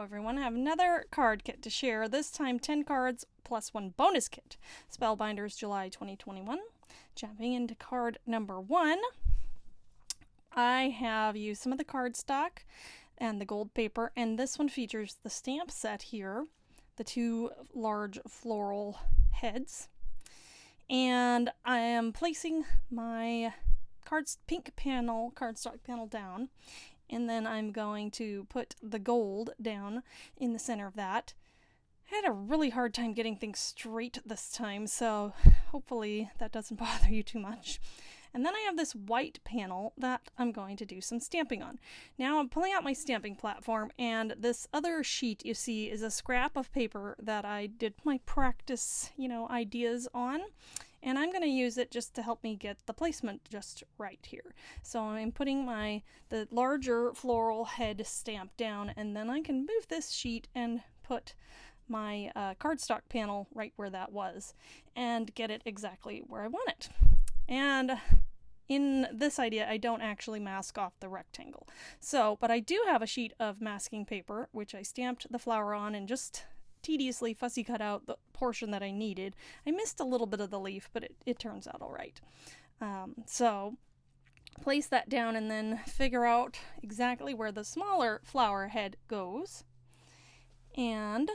Hello everyone, I have another card kit to share, this time 10 cards plus one bonus kit. Spellbinders July 2021. Jumping into card number 1, I have used some of the cardstock and the gold paper, and this one features the stamp set here, the 2 large floral heads. And I am placing my pink panel, cardstock panel down, and then I'm going to put the gold down in the center of that. I had a really hard time getting things straight this time, so hopefully that doesn't bother you too much. And then I have this white panel that I'm going to do some stamping on. Now I'm pulling out my stamping platform, and this other sheet you see is a scrap of paper that I did my practice, ideas on. And I'm going to use it just to help me get the placement just right here. So I'm putting the larger floral head stamp down, and then I can move this sheet and put my cardstock panel right where that was and get it exactly where I want it. And in this idea, I don't actually mask off the rectangle. But I do have a sheet of masking paper, which I stamped the flower on and just tediously fussy cut out the portion that I needed. I missed a little bit of the leaf, but it turns out all right. So place that down and then figure out exactly where the smaller flower head goes. And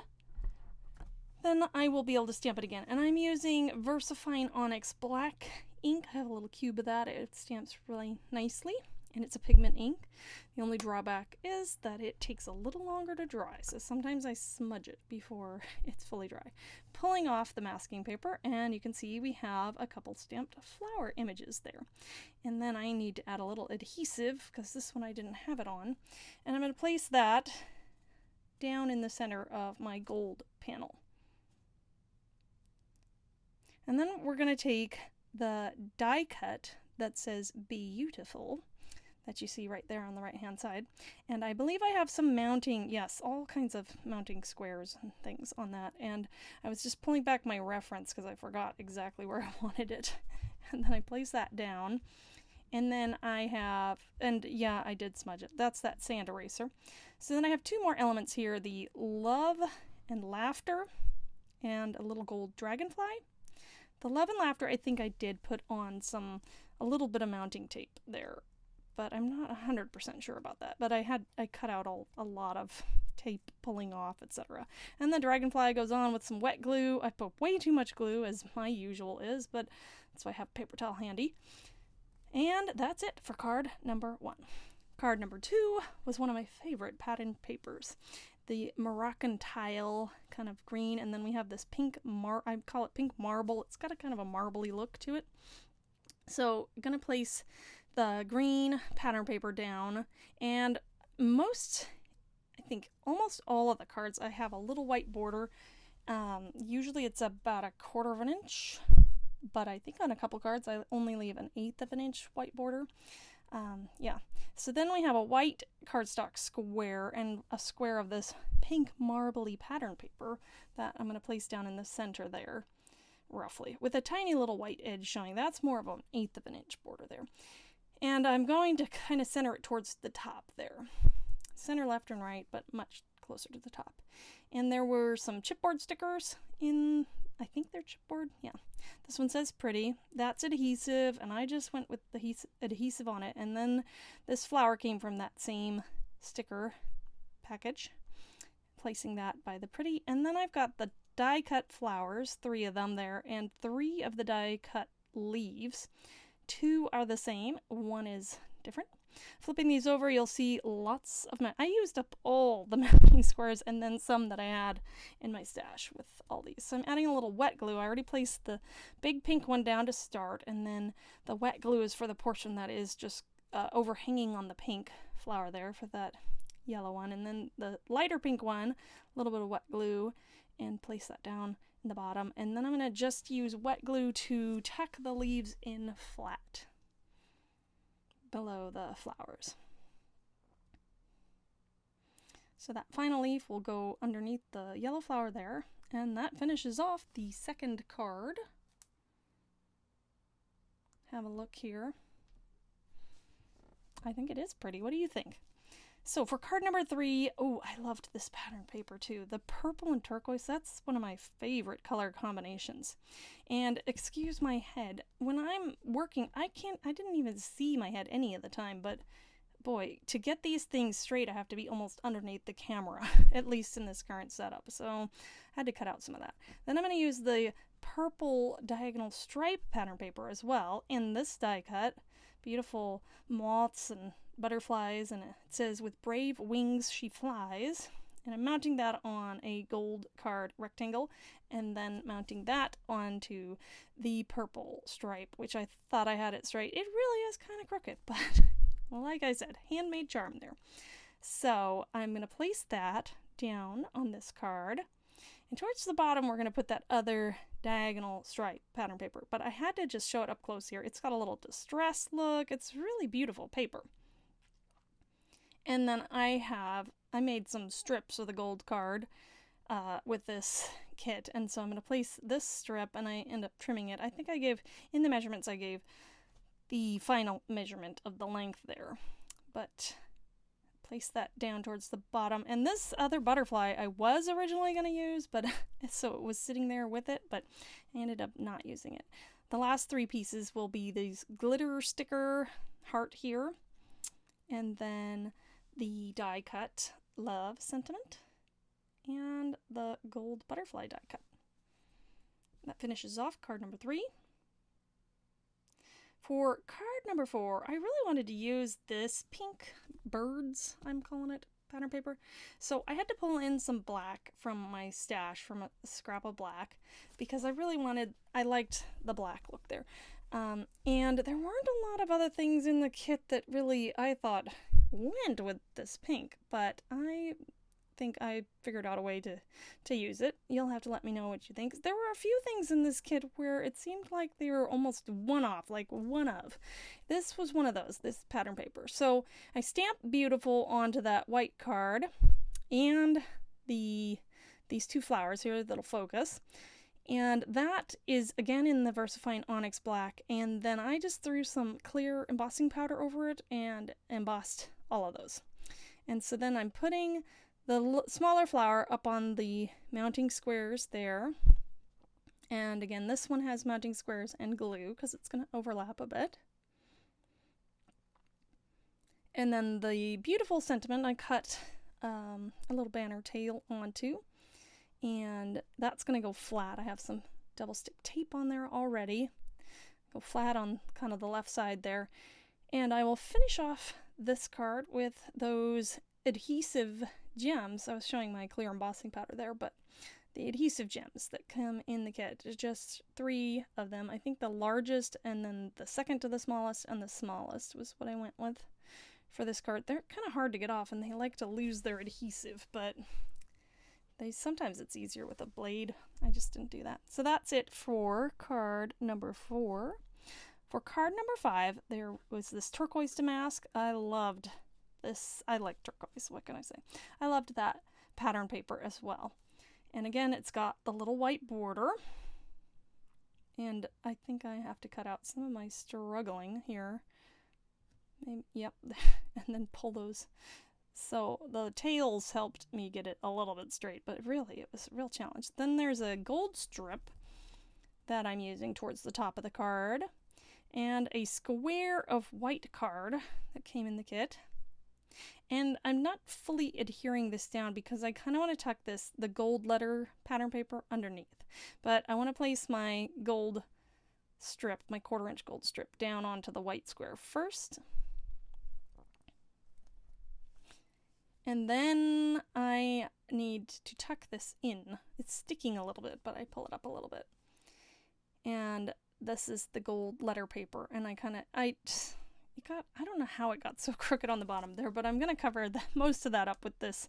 then I will be able to stamp it again. And I'm using VersaFine Onyx Black ink. I have a little cube of that. It stamps really nicely, and it's a pigment ink. The only drawback is that it takes a little longer to dry, so sometimes I smudge it before it's fully dry. Pulling off the masking paper, and you can see we have a couple stamped flower images there. And then I need to add a little adhesive, because this one I didn't have it on. And I'm going to place that down in the center of my gold panel. And then we're going to take the die cut that says Beautiful, that you see right there on the right hand side. And I believe I have some mounting, yes, all kinds of mounting squares and things on that. And I was just pulling back my reference because I forgot exactly where I wanted it. And then I place that down. And then I have, and yeah, I did smudge it. That's that sand eraser. So then I have 2 more elements here, the Love and Laughter and a little gold dragonfly. The Love and Laughter, I think I did put on a little bit of mounting tape there, but I'm not 100% sure about that. But I cut out a lot of tape pulling off, etc. And the dragonfly goes on with some wet glue. I put way too much glue, as my usual is, but that's why I have a paper towel handy. And that's it for card number 1. Card number 2 was one of my favorite pattern papers. The Moroccan tile kind of green, and then we have this pink I call it pink marble. It's got a kind of a marbly look to it. So I'm going to place the green pattern paper down, and I think almost all of the cards I have a little white border. Usually it's about 1/4 of an inch, but I think on a couple cards I only leave 1/8 of an inch white border. So then we have a white cardstock square and a square of this pink marbly pattern paper that I'm going to place down in the center there, roughly, with a tiny little white edge showing. That's more of 1/8 of an inch border there. And I'm going to kind of center it towards the top there. Center left and right, but much closer to the top. And there were some chipboard stickers in, I think they're chipboard, yeah. This one says Pretty. That's adhesive, and I just went with the adhesive on it. And then this flower came from that same sticker package, placing that by the Pretty. And then I've got the die cut flowers, 3 of them there, and 3 of the die cut leaves. 2 are the same, 1 is different. Flipping these over, you'll see lots of I used up all the mounting squares and then some that I had in my stash with all these. So I'm adding a little wet glue. I already placed the big pink one down to start, and then the wet glue is for the portion that is just overhanging on the pink flower there for that yellow one. And then the lighter pink one, a little bit of wet glue, and place that down in the bottom. And then I'm going to just use wet glue to tuck the leaves in flat below the flowers. So that final leaf will go underneath the yellow flower there, and that finishes off the second card. Have a look here. I think it is pretty. What do you think? So for card number 3, oh, I loved this pattern paper too. The purple and turquoise, that's one of my favorite color combinations. And excuse my head, when I'm working, I didn't even see my head any of the time, but boy, to get these things straight, I have to be almost underneath the camera, at least in this current setup. So I had to cut out some of that. Then I'm going to use the purple diagonal stripe pattern paper as well in this die cut. Beautiful moths and butterflies, and it says, "With brave wings she flies." And I'm mounting that on a gold card rectangle, and then mounting that onto the purple stripe, which I thought I had it straight. It really is kind of crooked, but like I said, handmade charm there. So I'm going to place that down on this card, and towards the bottom we're going to put that other diagonal stripe pattern paper, but I had to just show it up close here. It's got a little distressed look. It's really beautiful paper. And then I made some strips of the gold card with this kit, and so I'm going to place this strip, and I end up trimming it. I think I gave, in the measurements, I gave the final measurement of the length there, but place that down towards the bottom. And this other butterfly I was originally going to use, but so it was sitting there with it, but I ended up not using it. The last 3 pieces will be these glitter sticker heart here, and then the die cut love sentiment, and the gold butterfly die cut. That finishes off card number 3. For card number 4, I really wanted to use this pink birds, I'm calling it, pattern paper. So I had to pull in some black from my stash, from a scrap of black, because I liked the black look there. And there weren't a lot of other things in the kit that really, I thought, went with this pink, but I think I figured out a way to use it. You'll have to let me know what you think. There were a few things in this kit where it seemed like they were almost one-off, like one of. This was one of those, this pattern paper. So I stamped beautiful onto that white card, and these 2 flowers here that'll focus. And that is again in the VersaFine Onyx Black, and then I just threw some clear embossing powder over it and embossed all of those. And so then I'm putting the smaller flower up on the mounting squares there. And again, this one has mounting squares and glue because it's going to overlap a bit. And then the beautiful sentiment I cut a little banner tail onto, and that's going to go flat. I have some double stick tape on there already. Go flat on kind of the left side there. And I will finish off this card with those adhesive gems. I was showing my clear embossing powder there, but the adhesive gems that come in the kit. There's just 3 of them. I think the largest, and then the second to the smallest, and the smallest was what I went with for this card. They're kind of hard to get off, and they like to lose their adhesive, but sometimes it's easier with a blade. I just didn't do that. So that's it for card number 4. For card number 5, there was this turquoise damask. I loved this. I like turquoise, what can I say? I loved that pattern paper as well. And again, it's got the little white border. And I think I have to cut out some of my struggling here. Maybe, yep, and then pull those. So the tails helped me get it a little bit straight, but really it was a real challenge. Then there's a gold strip that I'm using towards the top of the card, and a square of white card that came in the kit. And I'm not fully adhering this down because I kind of want to tuck the gold letter pattern paper underneath. But I want to place my gold strip, my 1/4 inch gold strip, down onto the white square first. And then I need to tuck this in. It's sticking a little bit, but I pull it up a little bit. And this is the gold letter paper, and I don't know how it got so crooked on the bottom there, but I'm going to cover most of that up with this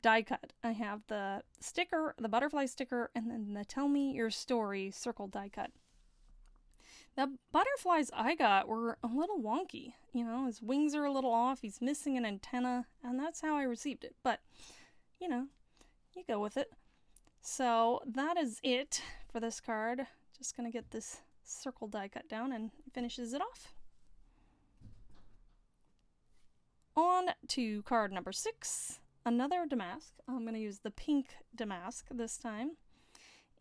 die cut. I have the sticker, the butterfly sticker, and then the Tell Me Your Story circle die cut. The butterflies I got were a little wonky. You know, his wings are a little off, he's missing an antenna, and that's how I received it. But, you know, you go with it. So that is it for this card. Just going to get this circle die cut down and finishes it off. On to card number 6, another damask. I'm going to use the pink damask this time.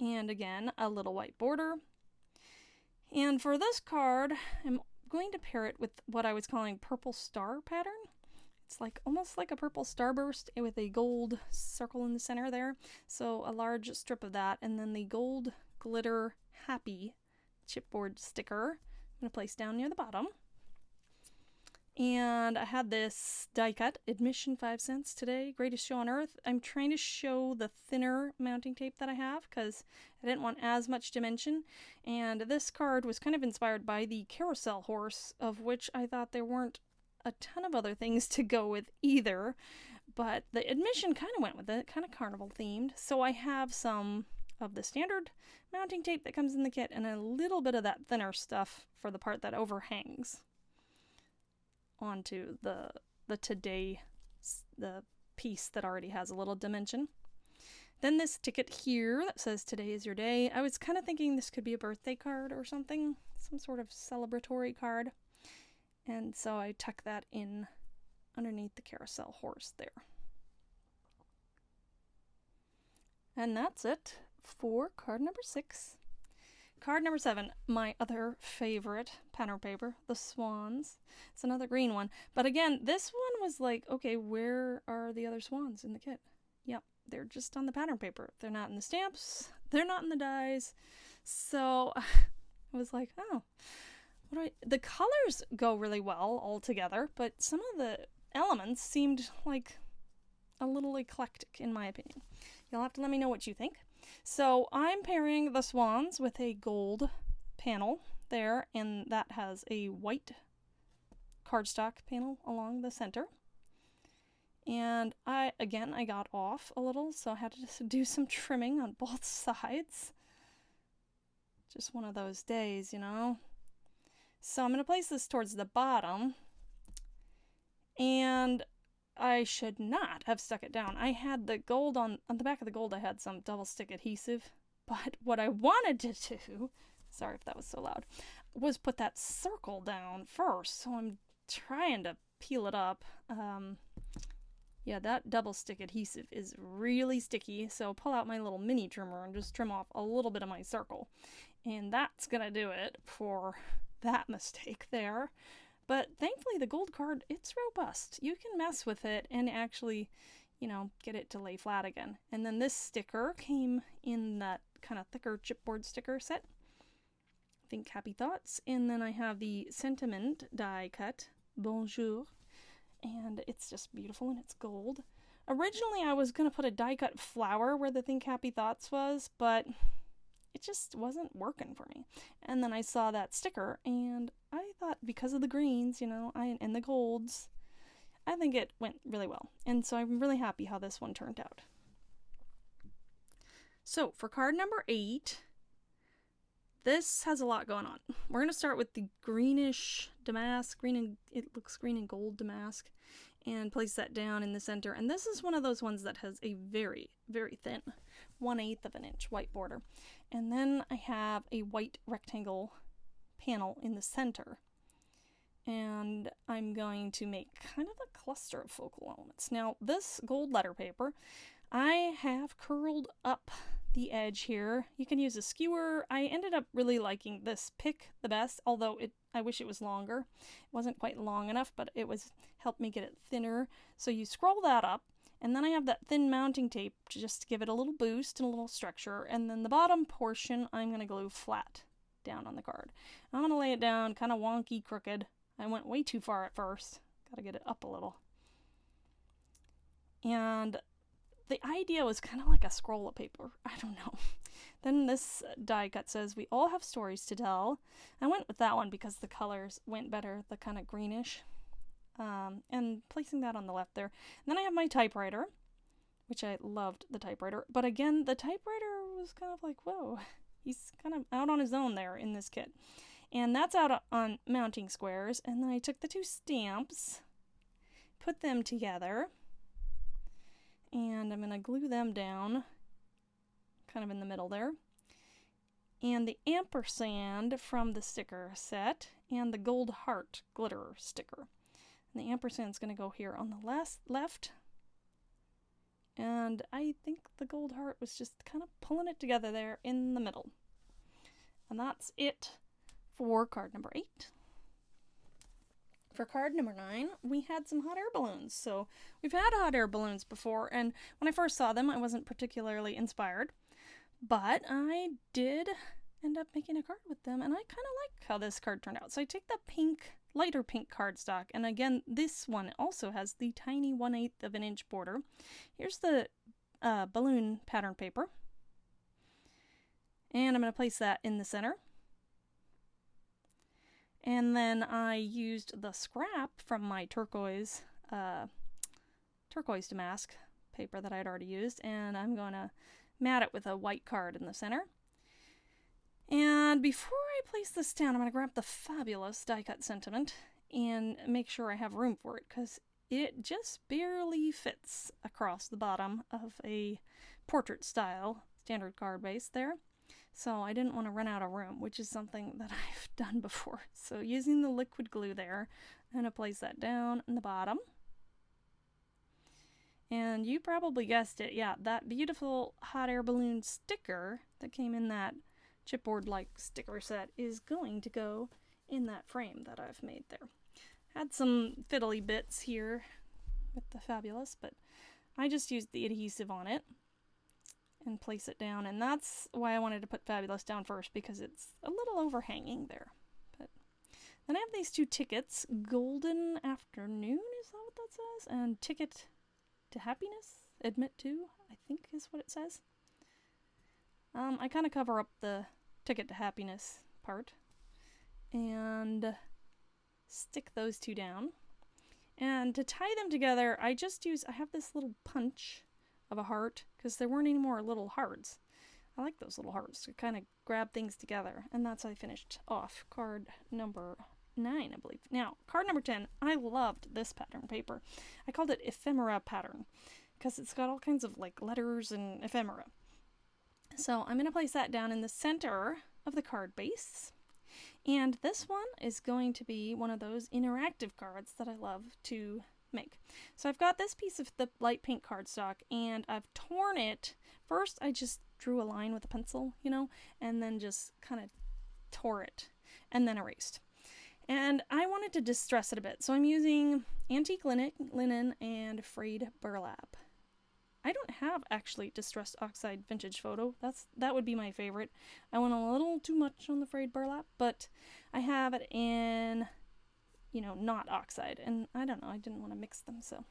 And again, a little white border. And for this card, I'm going to pair it with what I was calling purple star pattern. It's like almost like a purple starburst with a gold circle in the center there. So a large strip of that, and then the gold glitter happy chipboard sticker I'm going to place down near the bottom. And I had this die cut, admission 5 cents today, greatest show on earth. I'm trying to show the thinner mounting tape that I have because I didn't want as much dimension. And this card was kind of inspired by the carousel horse, of which I thought there weren't a ton of other things to go with either. But the admission kind of went with it, kind of carnival themed. So I have some of the standard mounting tape that comes in the kit and a little bit of that thinner stuff for the part that overhangs onto the piece that already has a little dimension. Then this ticket here that says today is your day. I was kind of thinking this could be a birthday card or something, some sort of celebratory card. And so I tuck that in underneath the carousel horse there. And that's it for card number 6. Card number 7, my other favorite pattern paper, the swans. It's another green one. But again, this one was like, okay, where are the other swans in the kit? Yep, they're just on the pattern paper. They're not in the stamps. They're not in the dies. So I was like, oh, the colors go really well all together, but some of the elements seemed like a little eclectic in my opinion. You'll have to let me know what you think. So I'm pairing the swans with a gold panel there, and that has a white cardstock panel along the center. And I got off a little, so I had to do some trimming on both sides. Just one of those days, you know. So I'm going to place this towards the bottom, and I should not have stuck it down. I had the gold on the back of the gold, I had some double stick adhesive, but what I wanted to do, sorry if that was so loud, was put that circle down first. So I'm trying to peel it up. Yeah, that double stick adhesive is really sticky, so pull out my little mini trimmer and just trim off a little bit of my circle. And that's gonna do it for that mistake there. But thankfully the gold card, it's robust. You can mess with it and actually, you know, get it to lay flat again. And then this sticker came in that kind of thicker chipboard sticker set. Think Happy Thoughts. And then I have the Sentiment die cut, Bonjour. And it's just beautiful and it's gold. Originally I was going to put a die cut flower where the Think Happy Thoughts was, but it just wasn't working for me. And then I saw that sticker and I thought because of the greens, you know, and the golds, I think it went really well. And so I'm really happy how this one turned out. So for card number 8, this has a lot going on. We're going to start with the greenish damask, it looks green and gold damask, and place that down in the center. And this is one of those ones that has a very, very thin 1/8 of an inch white border. And then I have a white rectangle panel in the center. And I'm going to make kind of a cluster of focal elements. Now, this gold letter paper, I have curled up the edge here. You can use a skewer. I ended up really liking this pick the best, although I wish it was longer. It wasn't quite long enough, but it helped me get it thinner. So you scroll that up, and then I have that thin mounting tape to just give it a little boost and a little structure. And then the bottom portion, I'm going to glue flat down on the card. I'm going to lay it down kind of wonky, crooked. I went way too far at first. Got to get it up a little. And the idea was kind of like a scroll of paper. I don't know. Then this die cut says, we all have stories to tell. I went with that one because the colors went better, the kind of greenish. And placing that on the left there. And then I have my typewriter, which I loved the typewriter. But again, the typewriter was kind of like, whoa, he's kind of out on his own there in this kit. And that's out on mounting squares. And then I took the 2 stamps, put them together, and I'm going to glue them down kind of in the middle there. And the ampersand from the sticker set and the gold heart glitter sticker. And the ampersand's going to go here on the left. And I think the gold heart was just kind of pulling it together there in the middle. And that's it for card number 8. For card number 9, we had some hot air balloons. So we've had hot air balloons before, and when I first saw them, I wasn't particularly inspired. But I did end up making a card with them, and I kind of like how this card turned out. So I take the lighter pink cardstock, and again, this one also has the tiny 1/8 of an inch border. Here's the balloon pattern paper, and I'm going to place that in the center. And then I used the scrap from my turquoise damask paper that I'd already used, and I'm going to mat it with a white card in the center. And before I place this down, I'm going to grab the fabulous die cut sentiment and make sure I have room for it, because it just barely fits across the bottom of a portrait style standard card base there. So I didn't want to run out of room, which is something that I've done before. So using the liquid glue there, I'm going to place that down in the bottom. And you probably guessed it, yeah, that beautiful hot air balloon sticker that came in that chipboard-like sticker set is going to go in that frame that I've made there. Had some fiddly bits here with the fabulous, but I just used the adhesive on it and place it down, and that's why I wanted to put fabulous down first, because it's a little overhanging there. But then I have these 2 tickets, Golden Afternoon, is that what that says? And Ticket to Happiness, Admit to, I think is what it says. I kind of cover up the Ticket to Happiness part and stick those 2 down. And to tie them together, I have this little punch of a heart, because there weren't any more little hearts. I like those little hearts to kind of grab things together, and that's how I finished off card number 9, I believe. Now, card number 10, I loved this pattern paper. I called it Ephemera Pattern, because it's got all kinds of like letters and ephemera. So I'm going to place that down in the center of the card base. And this one is going to be one of those interactive cards that I love to make. So I've got this piece of the light pink cardstock, and I've torn it. First, I just drew a line with a pencil, and then just kind of tore it and then erased. And I wanted to distress it a bit, so I'm using antique linen and frayed burlap. I don't have actually distressed oxide vintage photo. That would be my favorite. I went a little too much on the frayed burlap, but I have it in, not oxide. And I don't know, I didn't want to mix them. So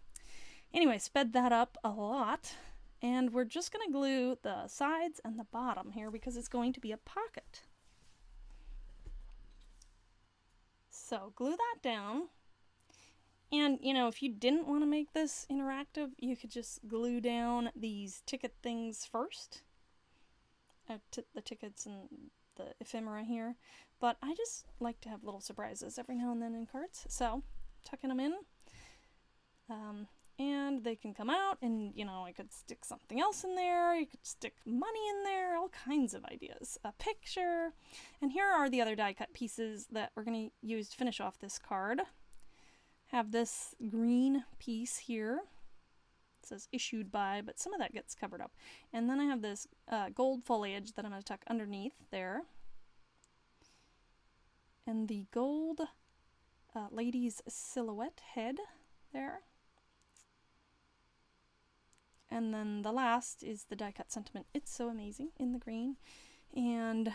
anyway, sped that up a lot. And we're just going to glue the sides and the bottom here, because it's going to be a pocket. So glue that down. And, if you didn't want to make this interactive, you could just glue down these ticket things first. The tickets and the ephemera here. But I just like to have little surprises every now and then in cards. So, tucking them in. And they can come out, and, I could stick something else in there. You could stick money in there. All kinds of ideas. A picture. And here are the other die cut pieces that we're going to use to finish off this card. Have this green piece here. It says issued by, but some of that gets covered up. And then I have this gold foliage that I'm going to tuck underneath there. And the gold lady's silhouette head there. And then the last is the die cut sentiment. It's so amazing in the green. And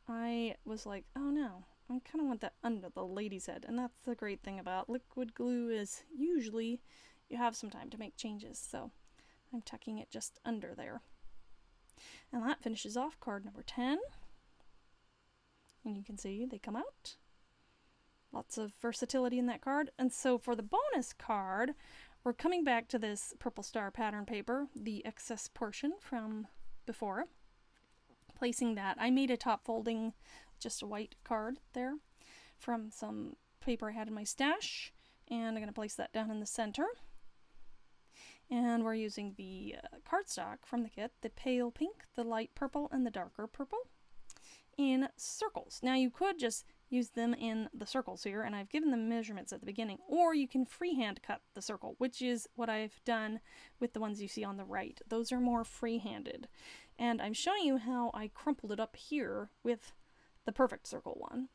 I was like, oh no. I kind of want that under the lady's head, and that's the great thing about liquid glue is usually you have some time to make changes, so I'm tucking it just under there. And that finishes off card number 10. And you can see they come out. Lots of versatility in that card. And so for the bonus card, we're coming back to this Purple Star pattern paper, the excess portion from before. Placing that, I made a top folding, just a white card there from some paper I had in my stash, and I'm going to place that down in the center. And we're using the cardstock from the kit, the pale pink, the light purple, and the darker purple in circles. Now you could just use them in the circles here, and I've given them measurements at the beginning, or you can freehand cut the circle, which is what I've done with the ones you see on the right. Those are more free-handed, and I'm showing you how I crumpled it up here with the perfect circle one.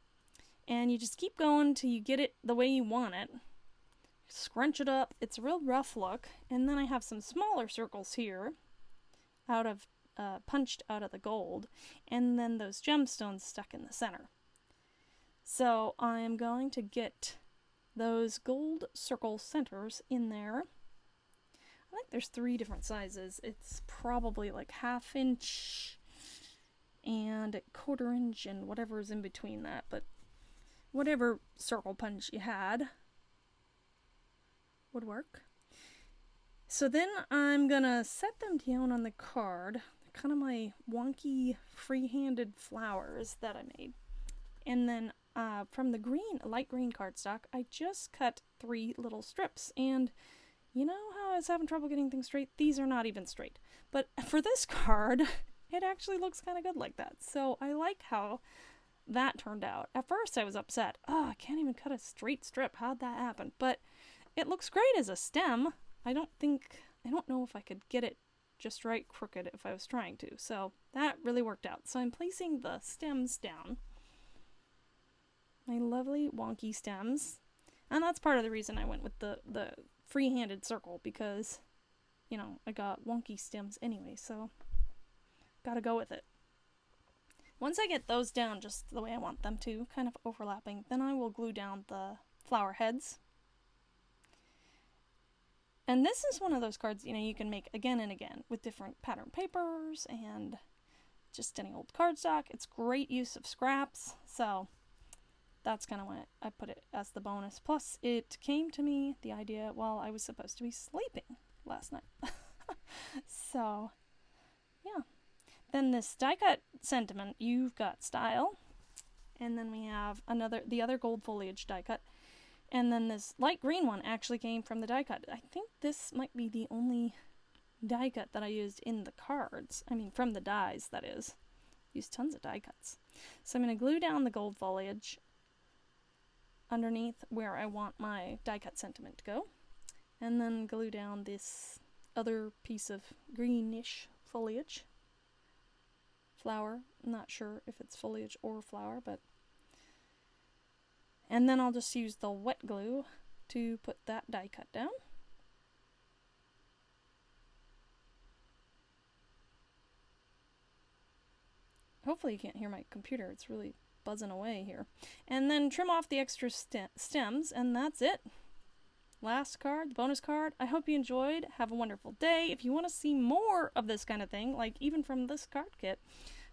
And you just keep going till you get it the way you want it. Scrunch it up. It's a real rough look, and then I have some smaller circles here out of punched out of the gold, and then those gemstones stuck in the center. So I'm going to get those gold circle centers in there. I think there's 3 different sizes. It's probably like 1/2 inch and 1/4 inch and whatever's in between that, but whatever circle punch you had would work. So then I'm gonna set them down on the card. They're kind of my wonky free-handed flowers that I made. And then from the light green cardstock, I just cut 3 little strips. And you know how I was having trouble getting things straight? These are not even straight. But for this card, it actually looks kind of good like that. So I like how that turned out. At first I was upset. Oh, I can't even cut a straight strip. How'd that happen? But it looks great as a stem. I don't know if I could get it just right crooked if I was trying to. So that really worked out. So I'm placing the stems down. My lovely wonky stems. And that's part of the reason I went with the free-handed circle, because, you know, I got wonky stems anyway, so gotta go with it. Once I get those down just the way I want them to, kind of overlapping, then I will glue down the flower heads. And this is one of those cards, you know, you can make again and again with different pattern papers and just any old cardstock. It's great use of scraps, so that's kind of why I put it as the bonus. Plus, it came to me, the idea, while I was supposed to be sleeping last night. So, yeah. Then this die cut sentiment, you've got style. And then we have the other gold foliage die cut. And then this light green one actually came from the die cut. I think this might be the only die cut that I used in the cards. I mean, from the dies, that is. Used tons of die cuts. So I'm going to glue down the gold foliage underneath where I want my die cut sentiment to go, and then glue down this other piece of greenish foliage flower. I'm not sure if it's foliage or flower, but and then I'll just use the wet glue to put that die cut down. Hopefully you can't hear my computer, it's really buzzing away here. And then trim off the extra stems, and that's it. Last card, the bonus card. I hope you enjoyed. Have a wonderful day. If you want to see more of this kind of thing, like even from this card kit,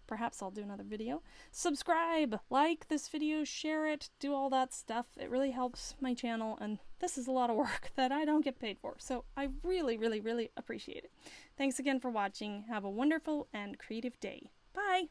perhaps I'll do another video. Subscribe, like this video, share it, do all that stuff. It really helps my channel, and this is a lot of work that I don't get paid for, so I really, really, really appreciate it. Thanks again for watching. Have a wonderful and creative day. Bye!